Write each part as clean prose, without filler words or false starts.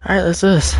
Alright, let's do this.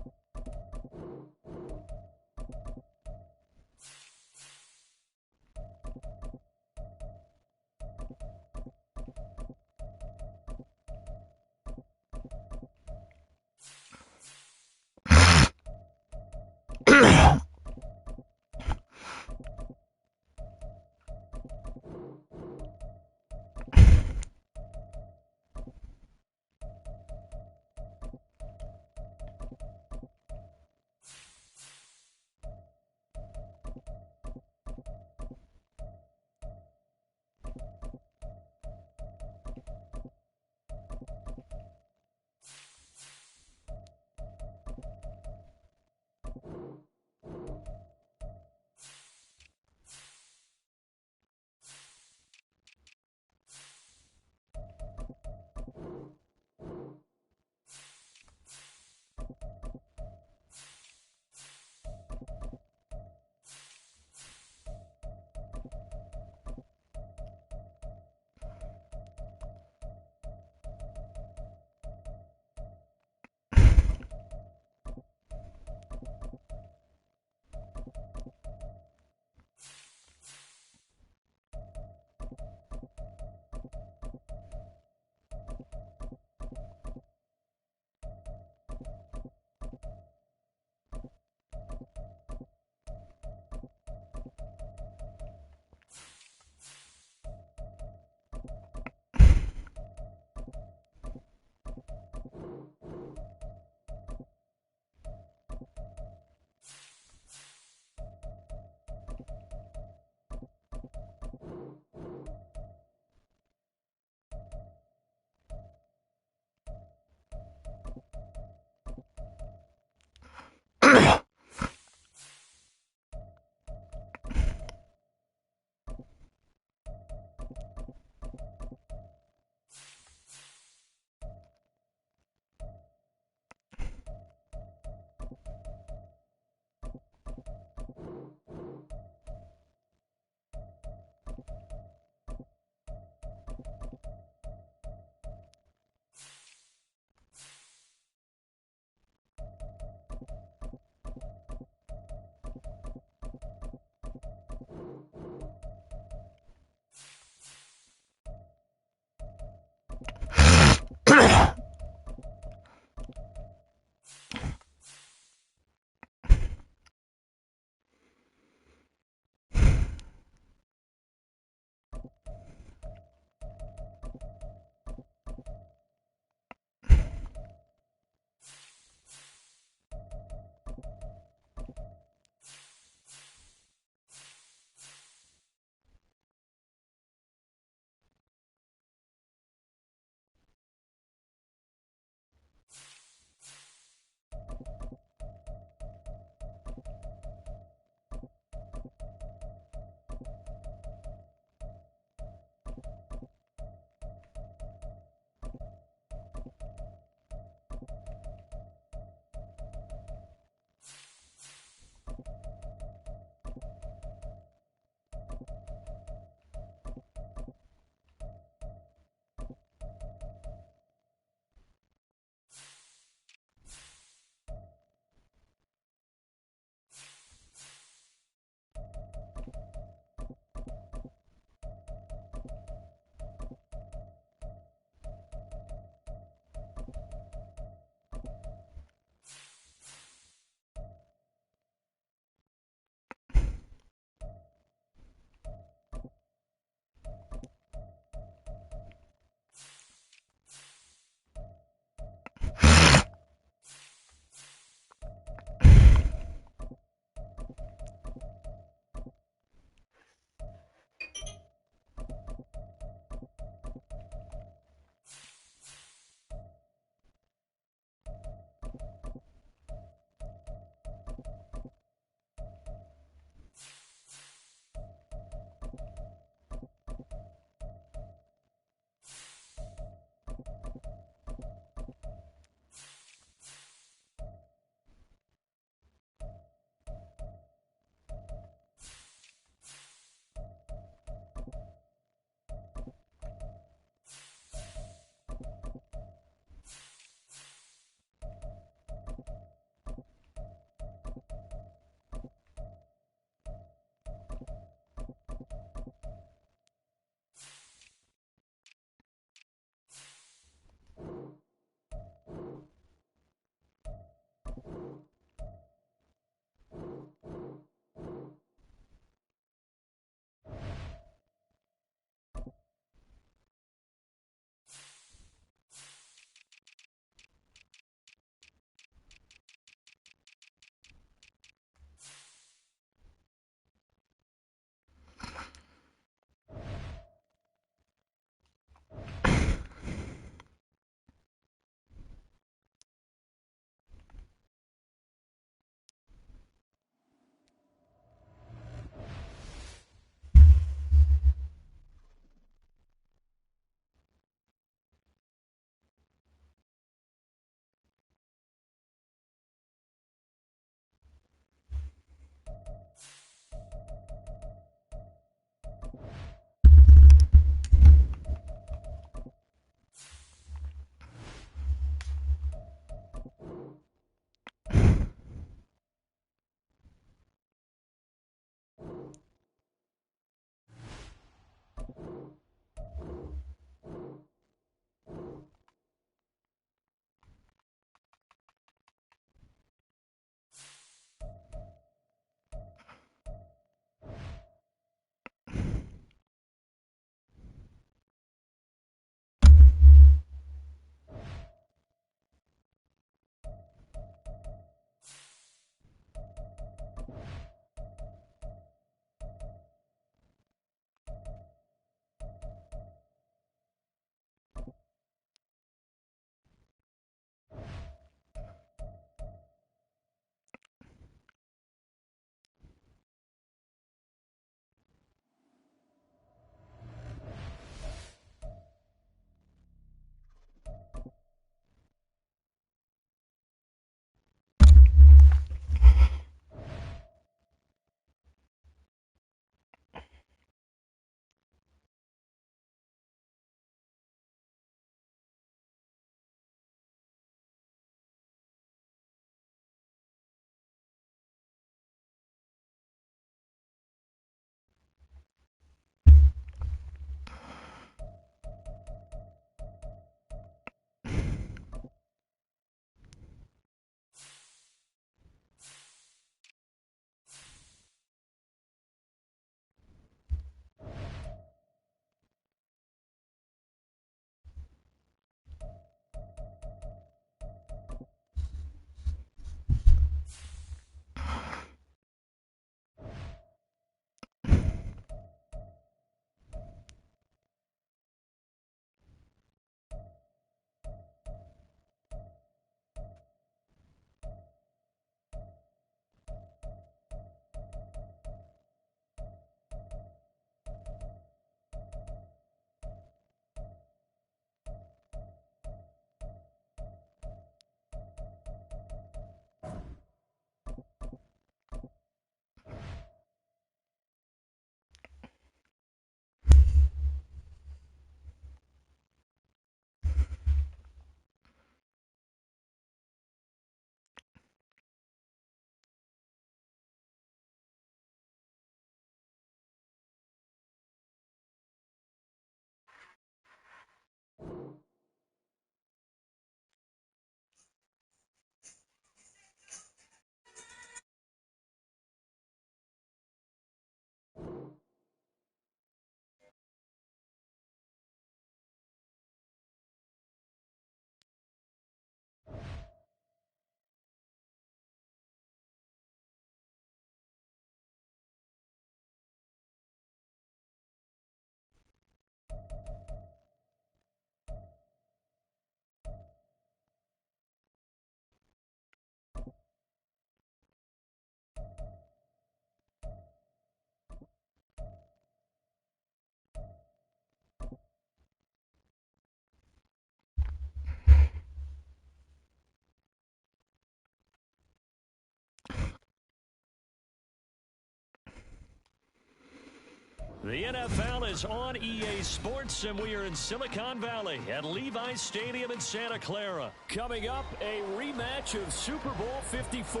The NFL is on EA Sports, and we are in Silicon Valley at Levi's Stadium in Santa Clara. Coming up, a rematch of Super Bowl 54,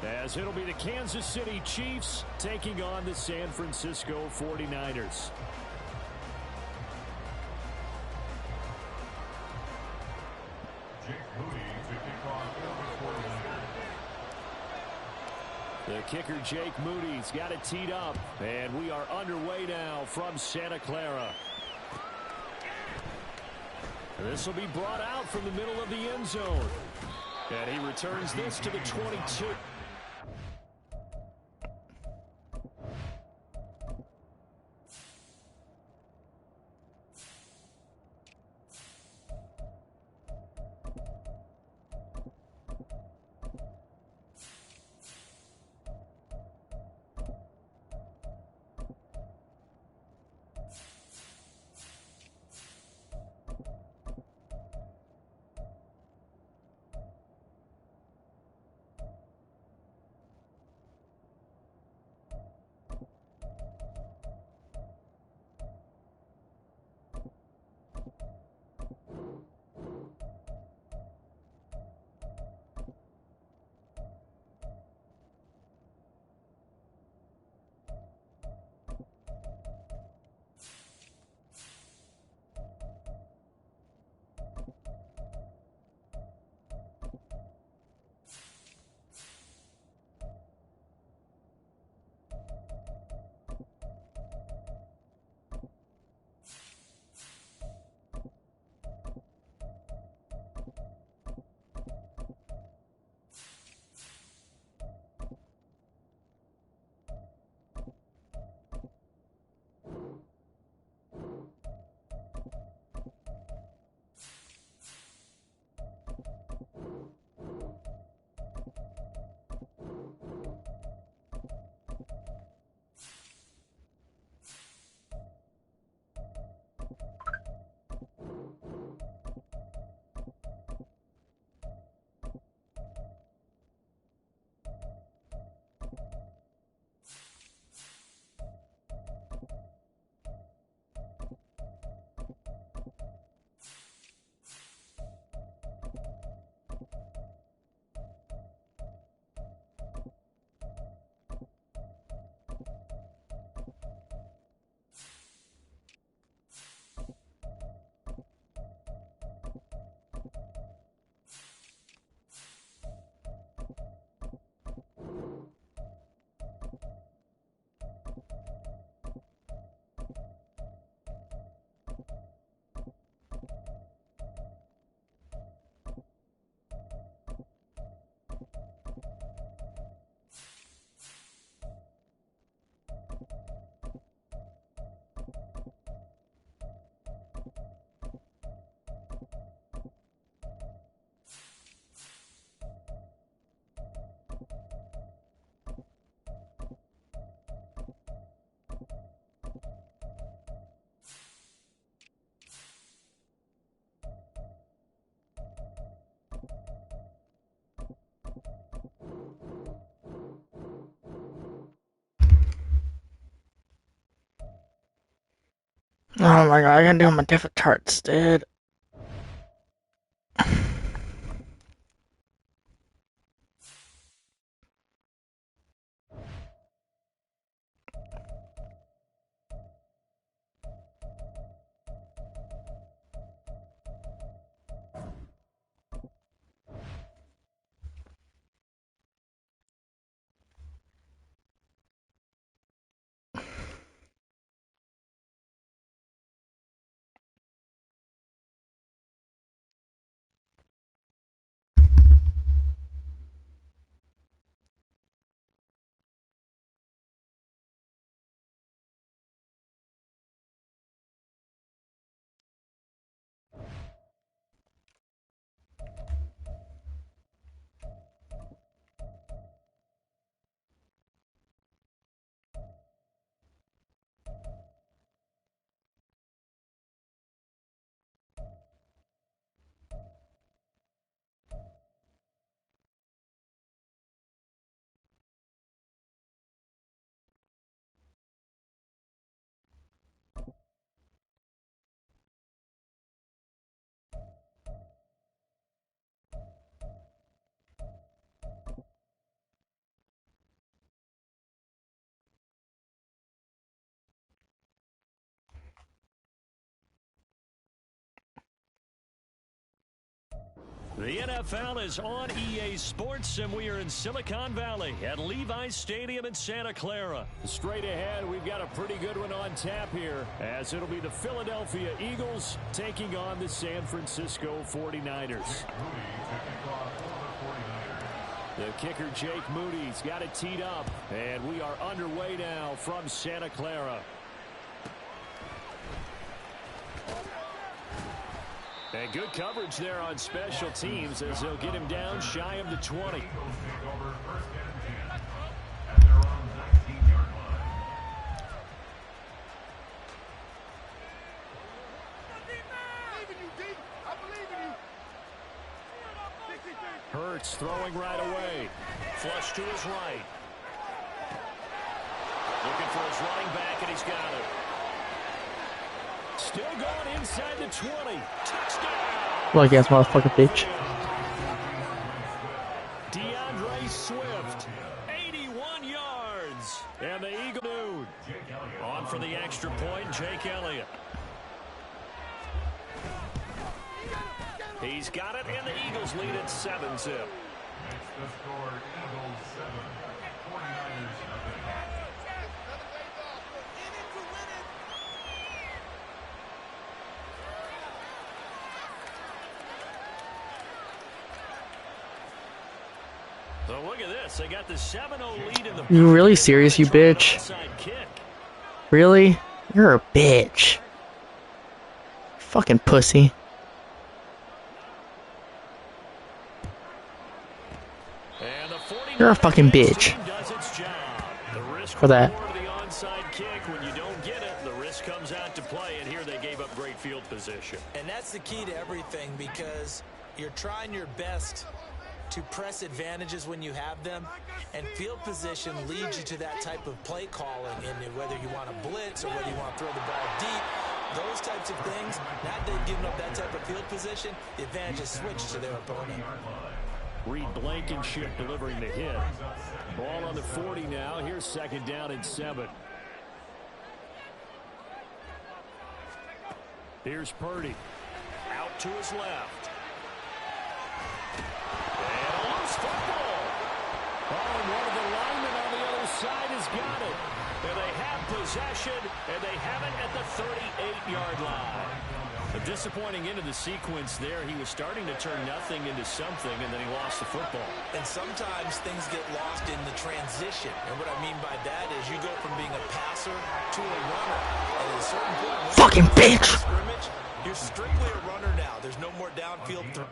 as it'll be the Kansas City Chiefs taking on the San Francisco 49ers. The kicker, Jake Moody's got it teed up, and we are underway now from Santa Clara. This will be brought out from the middle of the end zone, and he returns this to the 22. Oh my god, I gotta do my different charts, dude. The NFL is on EA Sports, and we are in Silicon Valley at Levi's Stadium in Santa Clara. Straight ahead, we've got a pretty good one on tap here, as it'll be the Philadelphia Eagles taking on the San Francisco 49ers. The kicker, Jake Moody's got it teed up, and we are underway now from Santa Clara. And good coverage there on special teams as they'll get him down shy of the 20. Hurts throwing right away. Flush to his right. Looking for his running back, and he's got it. Still going inside the 20. Touchdown! Lucky ass motherfucker, bitch. DeAndre Swift, 81 yards. And the Eagle dude. On for the extra point, Jake Elliott. He's got it, and the Eagles lead at 7-zip. So look at this. They got the 7-0 lead in the... You really serious, you bitch? Really? You're a bitch. Fucking pussy. You're a fucking bitch. For that. The onside kick, when you don't get it, the risk comes out to play, and here they gave up great field position. And that's the key to everything, because you're trying your best to press advantages when you have them, and field position leads you to that type of play calling, and whether you want to blitz or whether you want to throw the ball deep, those types of things, not that giving up that type of field position, the advantage is switched to their opponent. Reed Blankenship delivering the hit. Ball on the 40 now. Here's second down and 7. Here's Purdy. Out to his left. And a loose football. Oh, and one of the linemen on the other side has got it. And they have possession, and they have it at the 38-yard line. A disappointing end of the sequence there. He was starting to turn nothing into something, and then he lost the football. And sometimes things get lost in the transition. And what I mean by that is you go from being a passer to a runner. And at a certain point, fucking bitch! Scrimmage, you're strictly a runner now. There's no more downfield throw.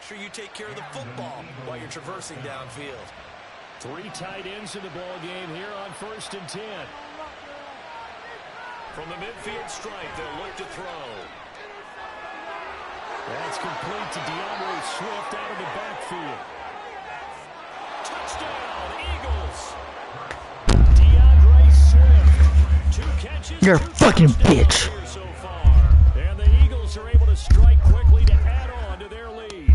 Sure you take care of the football while you're traversing downfield. 3 tight ends in the ball game here on 1st and 10. From the midfield stripe, they'll look to throw. That's complete to DeAndre Swift out of the backfield. Touchdown, Eagles! DeAndre Swift. 2 catches. You're a fucking bitch. So far. And the Eagles are able to strike quickly to add on to their lead.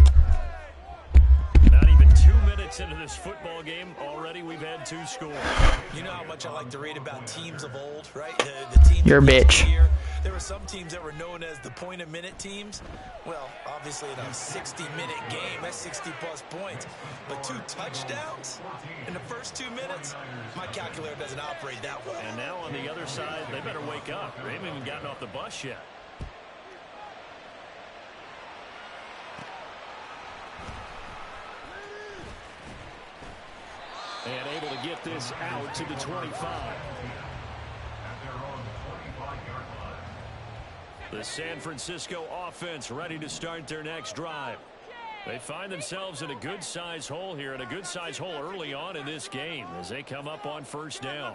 Not even 2 minutes into this football game, already we've had 2 scores. You know how much I like to read about teams of old, right? The teams You're a bitch. There were some teams that were known as the point-a-minute teams. Well, obviously in a 60-minute game, that's 60-plus points. But 2 touchdowns in the first 2 minutes? My calculator doesn't operate that way. And now on the other side, they better wake up. They haven't even gotten off the bus yet. And able to get this out to the 25. The San Francisco offense ready to start their next drive. They find themselves in a good-sized hole here, and a good-sized hole early on in this game as they come up on 1st down.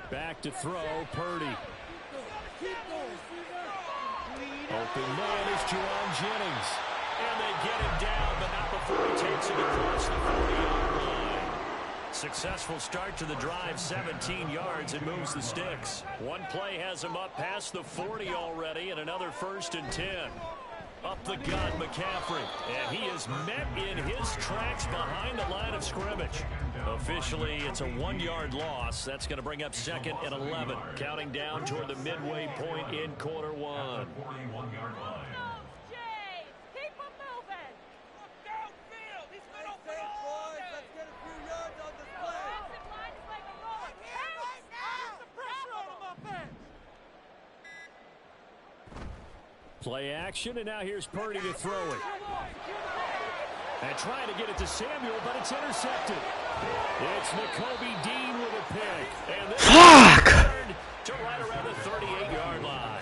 Back to throw, Purdy. Open man is Jerron Jennings. And they get him down, but not before he takes it across the 40-yard line. Successful start to the drive, 17 yards, and moves the sticks. One play has him up past the 40 already, and another 1st and 10. Up the gut, McCaffrey, and he is met in his tracks behind the line of scrimmage. Officially, it's a 1-yard loss. That's going to bring up 2nd and 11, counting down toward the midway point in quarter 1. Play action, and now here's Purdy to throw it. And trying to get it to Samuel, but it's intercepted. It's Nakobe Dean with a pick. And this to right around the 38-yard line.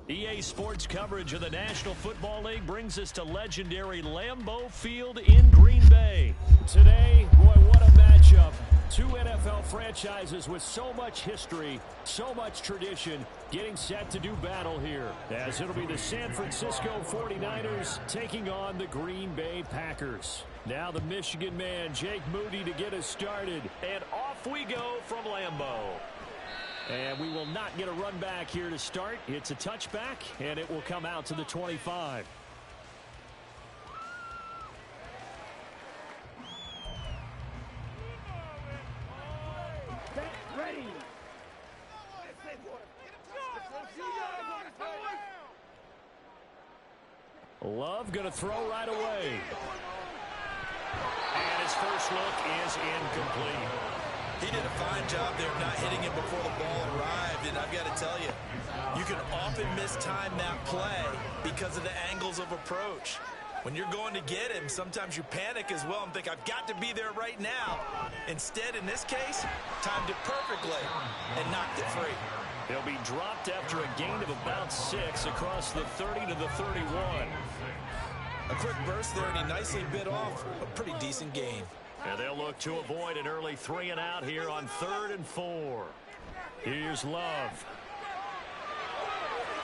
EA Sports coverage of the National Football League brings us to legendary Lambeau Field in Green Bay. Today, boy, what a matchup. Two NFL franchises with so much history, so much tradition, getting set to do battle here. As it'll be the San Francisco 49ers taking on the Green Bay Packers. Now the Michigan man, Jake Moody, to get us started. And off we go from Lambeau. And we will not get a run back here to start. It's a touchback, and it will come out to the 25. Ready. Love going to throw right away. And his first look is incomplete. He did a fine job there not hitting him before the ball arrived, and I've got to tell you, you can often mistime that play because of the angles of approach. When you're going to get him, sometimes you panic as well and think, I've got to be there right now. Instead, in this case, timed it perfectly and knocked it free. He'll be dropped after a gain of about 6 across the 30 to the 31. A quick burst there, and he nicely bit off a pretty decent gain. And they'll look to avoid an early 3 and out here on 3rd and 4. Here's Love.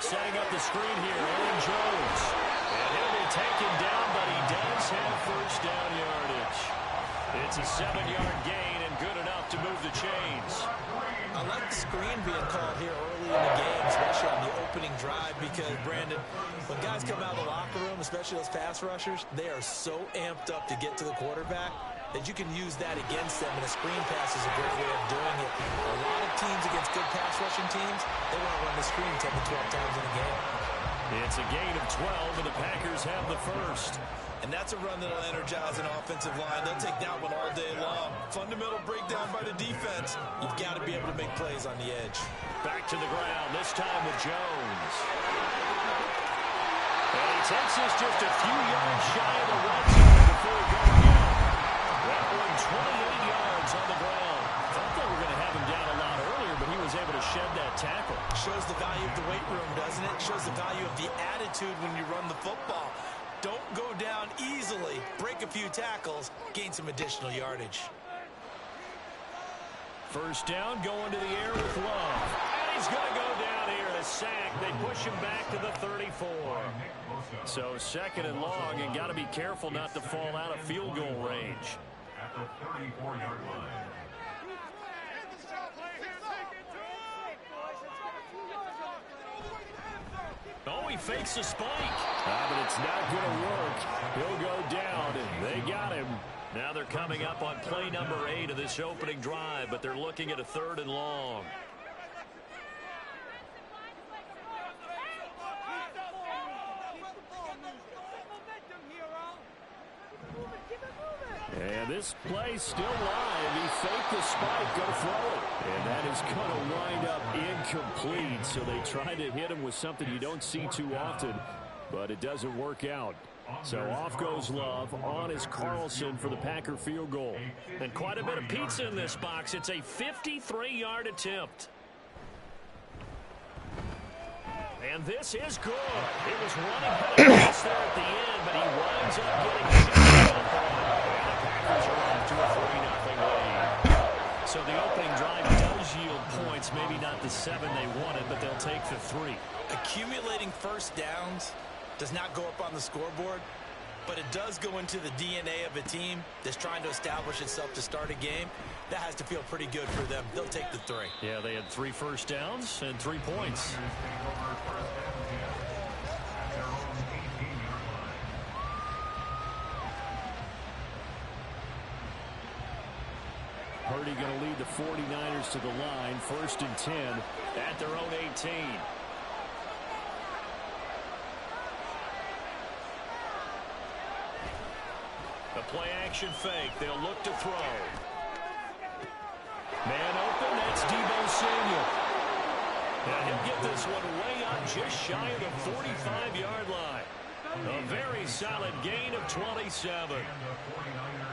Setting up the screen here, Aaron Jones. And he'll be taken down, but he does have first down yardage. It's a 7-yard gain and good enough to move the chains. I like the screen being called here early in the game, especially on the opening drive, because, Brandon, when guys come out of the locker room, especially those pass rushers, they are so amped up to get to the quarterback that you can use that against them, and a screen pass is a great way of doing it. A lot of teams against good pass rushing teams, they want to run the screen 10 to 12 times in a game. It's a gain of 12, and the Packers have the first. And that's a run that'll energize an offensive line. They'll take that one all day long. Fundamental breakdown by the defense. You've got to be able to make plays on the edge. Back to the ground, this time with Jones. And he takes us just a few yards shy of the red zone before he goes down. That one 28 yards on the ground. Thought they were going to have him down a lot earlier, but he was able to shed that tackle. Shows the value of the weight room, doesn't it? Shows the value of the attitude when you run the football. Don't go down easily. Break a few tackles. Gain some additional yardage. First down, going to the air with Love. And he's going to go down here. A sack. They push him back to the 34. So second and long, and got to be careful not to fall out of field goal range. At the 34-yard line. Oh, he fakes a spike. But it's not going to work. He'll go down, and they got him. Now they're coming up on play number 8 of this opening drive, but they're looking at a 3rd and long. And this play's still live. He faked the spike, go throw it. And that is going to wind up incomplete. So they try to hit him with something you don't see too often, but it doesn't work out. So off goes Love. On is Carlson for the Packer field goal. And quite a bit of pizza in this box. It's a 53-yard attempt. And this is good. It was running close there at the end, but he winds up getting shut down. Packers are off to a 3-0 lead. So the opening drive does yield points, maybe not the 7 they wanted, but they'll take the 3. Accumulating first downs does not go up on the scoreboard, but it does go into the DNA of a team that's trying to establish itself to start a game. That has to feel pretty good for them. They'll take the 3. Yeah, they had 3 first downs and 3 points. Purdy going to lead the 49ers to the line. 1st and 10 at their own 18. A play-action fake. They'll look to throw. Man open. That's Deebo Samuel. Now he'll get this one way up just shy of the 45-yard line. A very solid gain of 27.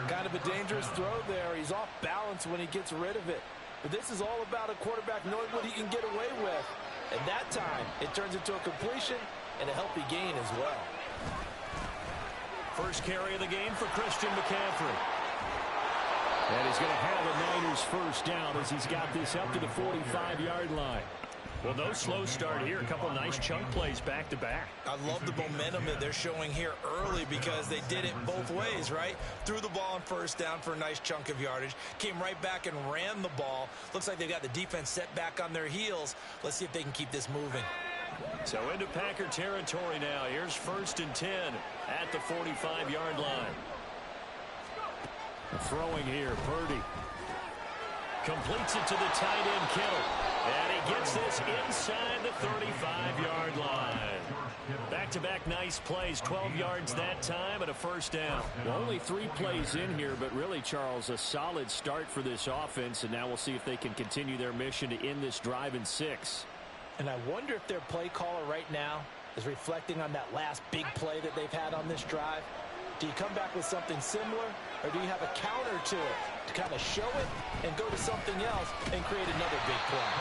Kind of a dangerous throw there. He's off balance when he gets rid of it. But this is all about a quarterback knowing what he can get away with. And that time, it turns into a completion and a healthy gain as well. First carry of the game for Christian McCaffrey. And he's going to have a Niners first down as he's got this up to the 45-yard line. Well, no slow start here. A couple nice chunk plays back-to-back. I love the momentum that they're showing here early because they did it both ways, right? Threw the ball on first down for a nice chunk of yardage. Came right back and ran the ball. Looks like they've got the defense set back on their heels. Let's see if they can keep this moving. So into Packer territory now. Here's 1st and 10 at the 45-yard line. Throwing here, Purdy. Completes it to the tight end, Kittle. And he gets this inside the 35-yard line. Back-to-back nice plays, 12 yards that time and a first down. Well, only 3 plays in here, but really, Charles, a solid start for this offense. And now we'll see if they can continue their mission to end this drive in 6. And I wonder if their play caller right now is reflecting on that last big play that they've had on this drive. Do you come back with something similar, or do you have a counter to it to kind of show it and go to something else and create another big play?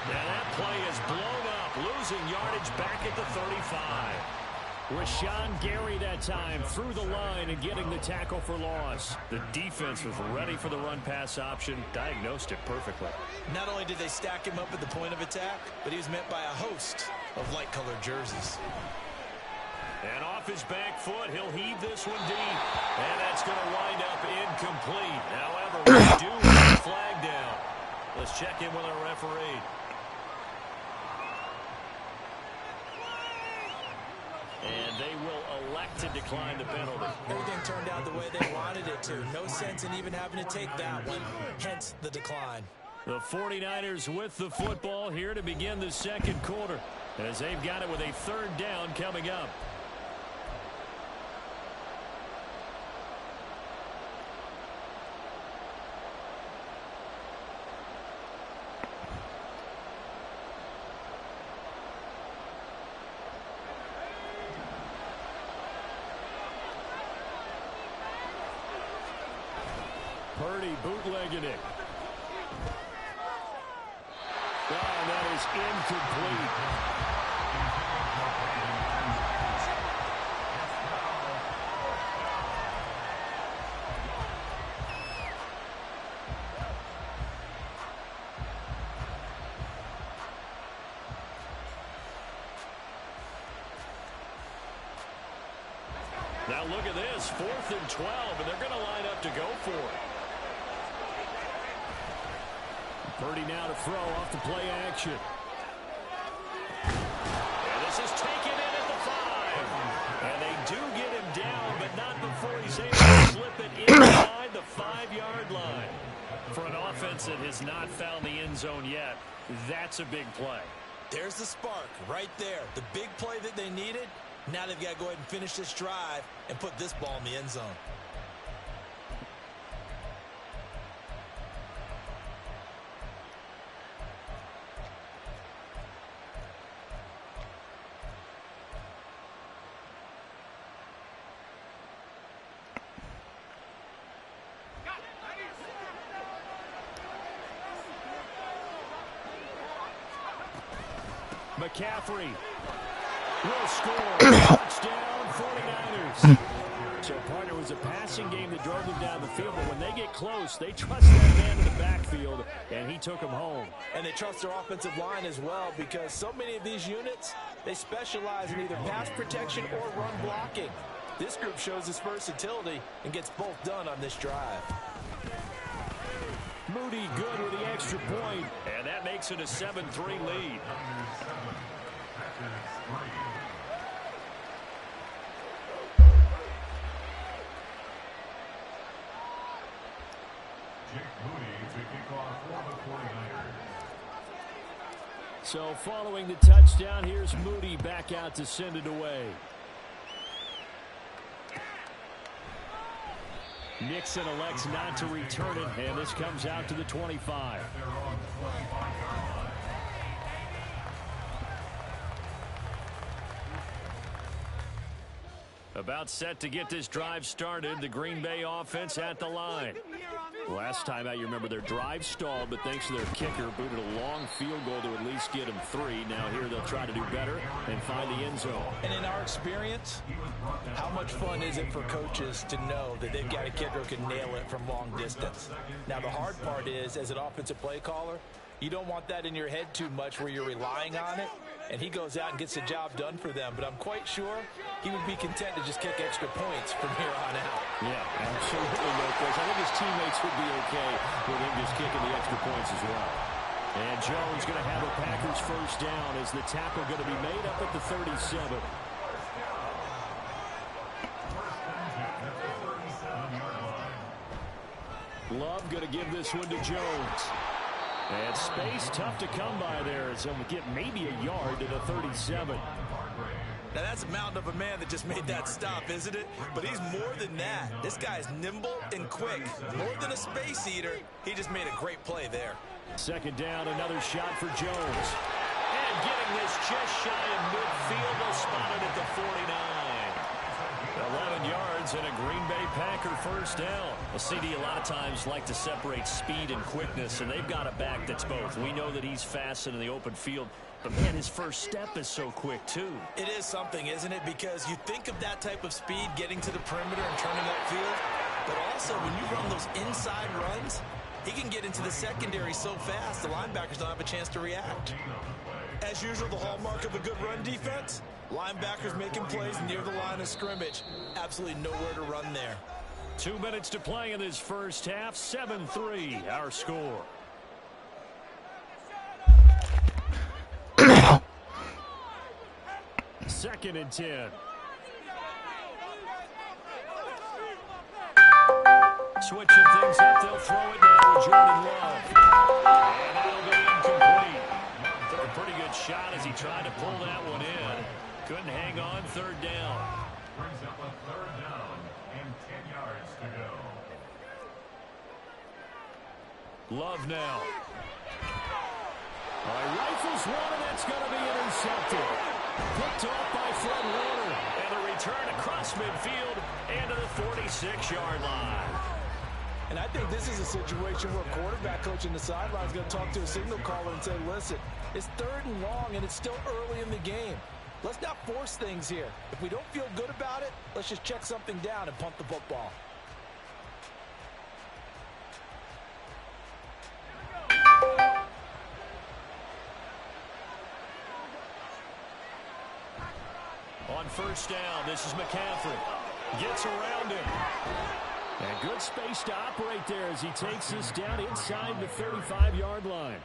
Now that play is blown up, losing yardage back at the 35. Rashawn Gary that time through the line and getting the tackle for loss. The defense was ready for the run-pass option, diagnosed it perfectly. Not only did they stack him up at the point of attack, but he was met by a host of light-colored jerseys. And off his back foot, he'll heave this one deep. And that's going to wind up incomplete. However, we do have a flag down. Let's check in with our referee. And they will elect to decline the penalty. Everything turned out the way they wanted it to. No sense in even having to take that one, hence the decline. The 49ers with the football here to begin the second quarter, as they've got it with a 3rd down coming up. Purdy bootlegging it. Oh, that is incomplete. Now look at this, 4th and 12, and they're going to line up to go for it. Purdy now to throw off the play action. And this is taken in at the 5. And they do get him down, but not before he's able to slip it inside the 5-yard line. For an offense that has not found the end zone yet, that's a big play. There's the spark right there. The big play that they needed. Now they've got to go ahead and finish this drive and put this ball in the end zone. McCaffrey will score. Touchdown, 49ers. So, partner, it was a passing game that drove them down the field, but when they get close, they trust that man in the backfield, and he took them home. And they trust their offensive line as well, because so many of these units, they specialize in either pass protection or run blocking. This group shows its versatility and gets both done on this drive. Moody good with the extra point, and that makes it a 7-3 lead. So following the touchdown, here's Moody back out to send it away. Nixon elects not to return it, and this comes out to the 25. About set to get this drive started, the Green Bay offense at the line. Last time out, you remember their drive stalled, but thanks to their kicker, booted a long field goal to at least get them 3. Now here they'll try to do better and find the end zone. And in our experience, how much fun is it for coaches to know that they've got a kicker who can nail it from long distance? Now the hard part is, as an offensive play caller, you don't want that in your head too much where you're relying on it, and he goes out and gets the job done for them. But I'm quite sure he would be content to just kick extra points from here on out. Yeah, absolutely no question. I think his teammates would be okay with him just kicking the extra points as well. And Jones going to have a Packers first down as the tackle going to be made up at the 37. Love going to give this one to Jones. And space tough to come by there as he'll get maybe a yard to the 37. Now that's a mountain of a man that just made that stop, isn't it? But he's more than that. This guy's nimble and quick. More than a space eater, he just made a great play there. Second down, another shot for Jones. And getting this just shy of midfield, they'll spot it at the 49. 11 yards and a Green Bay Packer first down. Well, CD, a lot of times like to separate speed and quickness, and they've got a back that's both. We know that he's fast in the open field, but, man, his first step is so quick, too. It is something, isn't it? Because you think of that type of speed getting to the perimeter and turning upfield, but also when you run those inside runs, he can get into the secondary so fast the linebackers don't have a chance to react. As usual, the hallmark of a good run defense, linebackers making plays near the line of scrimmage. Absolutely nowhere to run there. 2 minutes to play in this first half. 7-3, our score. Second and 10. Switching things up, they'll throw it now to Jordan Love. And that'll be incomplete. Took a pretty good shot as he tried to pull that one in. Couldn't hang on. Third down. Brings up a third down and 10 yards to go. Love now. All right, rifles one, and that's going to be intercepted. Picked off by Fred Warner. And the return across midfield and to the 46-yard line. And I think this is a situation where a quarterback coach in the sideline is going to talk to a signal caller and say, listen, it's 3rd and long, and it's still early in the game. Let's not force things here. If we don't feel good about it, let's just check something down and punt the football. On first down, this is McCaffrey. Gets around him. And good space to operate there as he takes this down inside the 35-yard line.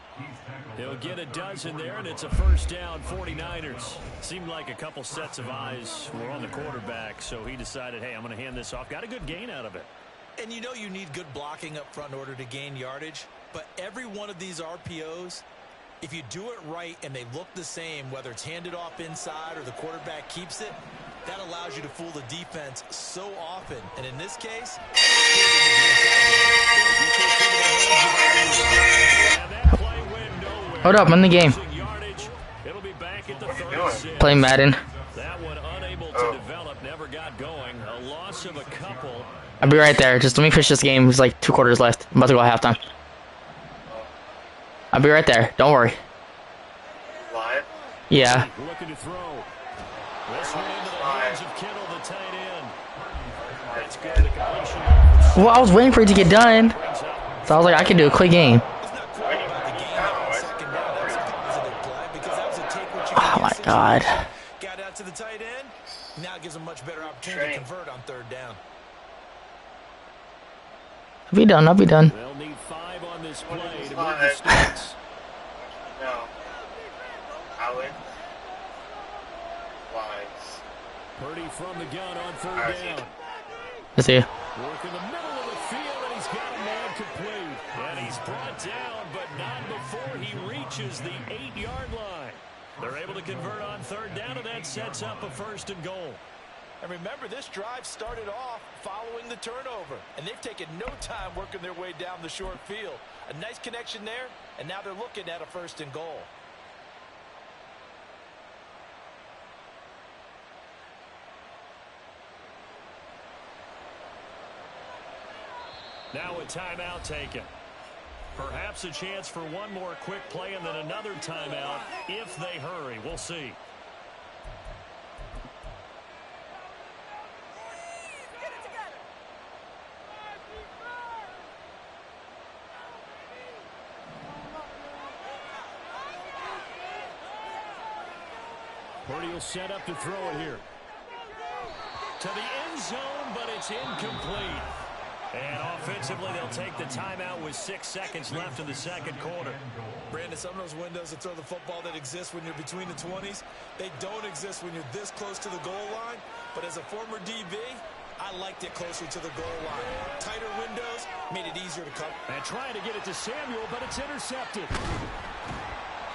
He'll get a dozen there, and it's a first down, 49ers. Seemed like a couple sets of eyes were on the quarterback, so he decided, hey, I'm going to hand this off. Got a good gain out of it. And you know you need good blocking up front in order to gain yardage, but every one of these RPOs, if you do it right and they look the same, whether it's handed off inside or the quarterback keeps it, that allows you to fool the defense so often. And in this case, Hold up, I'm in the game. Playing Madden. That one unable to develop, never got going. A loss of a couple. I'll be right there. Just let me finish this game. There's like 2 quarters left. I'm about to go at halftime. I'll be right there. Don't worry. Live? Yeah. Looking to throw. This one into the hands of Kittle, the tight end. That's good. The completion. Well, I was waiting for it to get done. So I was like, I can do a quick game. Oh my God. Got out to the tight end. Now it gives them much better opportunity to convert on third down. I'll be done. I'll be done. They'll need 5 on this play to move the sticks. No. Howard. Wise. Purdy from the gun on third down. Let's see. Work in the middle of the field, and he's got a man complete. And he's brought down, but not before he reaches the 8-yard line. They're able to convert on third down, and that sets up a first and goal. And remember, this drive started off following the turnover, and they've taken no time working their way down the short field. A nice connection there, and now they're looking at a first and goal. Now a timeout taken. Perhaps a chance for one more quick play and then another timeout if they hurry. We'll see. Purdy will set up to throw it here. To the end zone, but it's incomplete. And offensively, they'll take the timeout with 6 seconds left in the second quarter. Brandon, some of those windows to throw the football that exist when you're between the 20s, they don't exist when you're this close to the goal line. But as a former DB, I liked it closer to the goal line. Tighter windows made it easier to cover. And trying to get it to Samuel, but it's intercepted.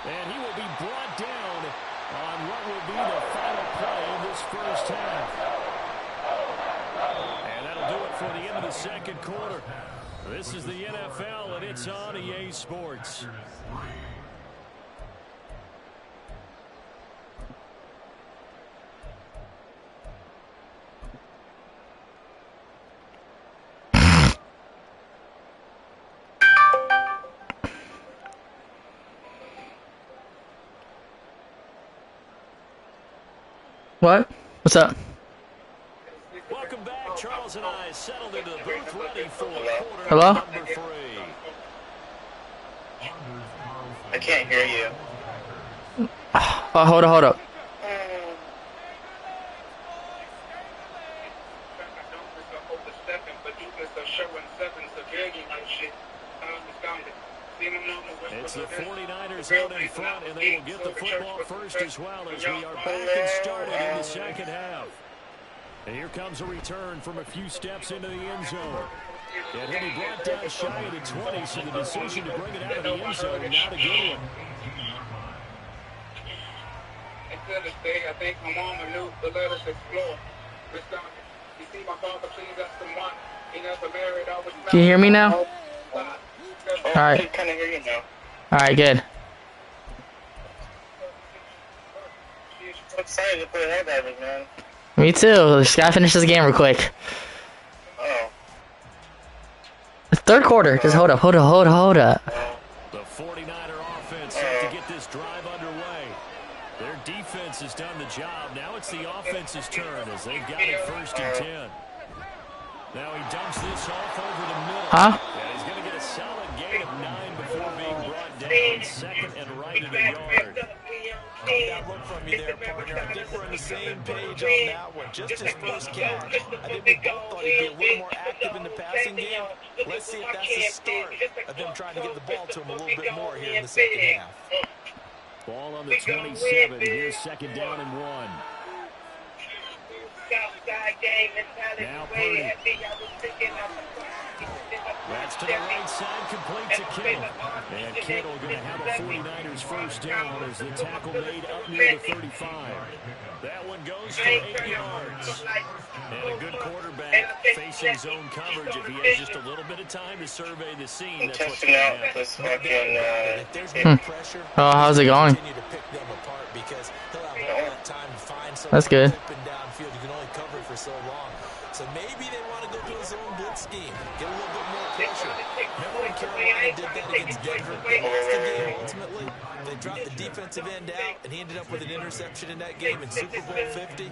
And he will be brought down on what will be the final play of this first half. And that'll do it for the end of the second quarter. This is the NFL, and it's on EA Sports. What? What's up? Welcome back. Charles and I settled into the booth ready for quarter Hello? number 3. I can't hear you. Oh, hold up, hold up. It's the 49ers out in front, and they will get the football first as well as we are back and started in the second half. And here comes a return from a few steps into the end zone. And he'll be brought down shy of the 20, so the decision to bring it out of the end zone, not a good one. Instead of stay, I think my mama knew to let us explore. You see, my father pleased us to one. He never married. I was Can you hear me now? Oh, Alright. I kind of hear you now. Alright, good. I'm excited to play that diving, man. Me too. Just gotta finish this game real quick. Oh. The third quarter. Just hold up. The 49er offense set to get this drive underway. Their defense has done the job. Now it's the offense's turn as they've got it first and 10. Now he dumps this off over the middle. Huh? And he's going to get a solid gain of 9 before being brought down second and right in the yard. That look from you there, partner. I think we're on the same page on that one. Just his first catch. I think we both thought he'd be a little more active in the passing game. Let's see if that's the start of them trying to get the ball to him a little bit more here in the second half. Ball on the 27. Here's second down and 1. Now Purdy. That's to the right side, complete to Kittle. And Kittle going to have a 49ers first down as the tackle made up near the 35. That one goes for 8 yards. And a good quarterback facing zone coverage. If he has just a little bit of time to survey the scene, that's what's going to happen. Oh, how's it going? That's good. So long. So maybe they want to go to a zone blitz scheme, get a little bit more pressure. Remember when Carolina did that against Denver? They lost the game ultimately. They dropped the defensive end out, and he ended up with an interception in that game in Super Bowl 50.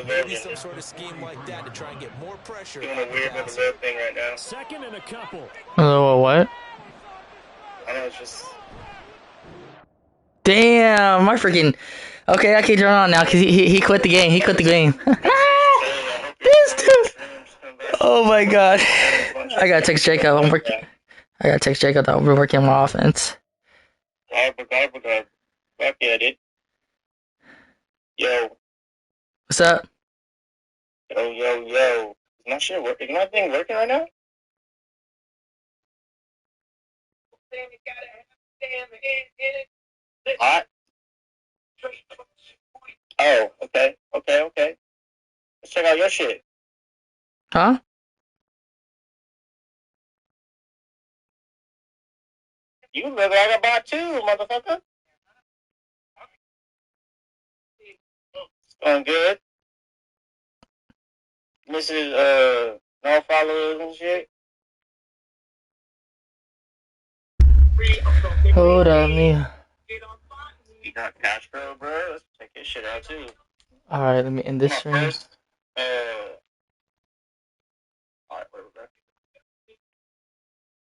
Maybe some sort of scheme like that to try and get more pressure. Doing a weird little thing right now. Second and a couple. What? I know, it's just... Damn, my freaking... Okay, I can turn on now because he quit the game. He quit the game. This dude. Oh my god. I gotta text Jacob. I gotta text Jacob that we're working on my offense. Fuck yeah, dude. Yo. What's up? Yo. Is my shit working? Is my thing working right now? Hot? Oh, okay. Let's check out your shit. Huh? You look like a bot too, motherfucker. It's going good. Mrs. No followers and shit. Hold on, me. You got Castro, bro. Let's check his shit out too. Alright, let me end this stream. First,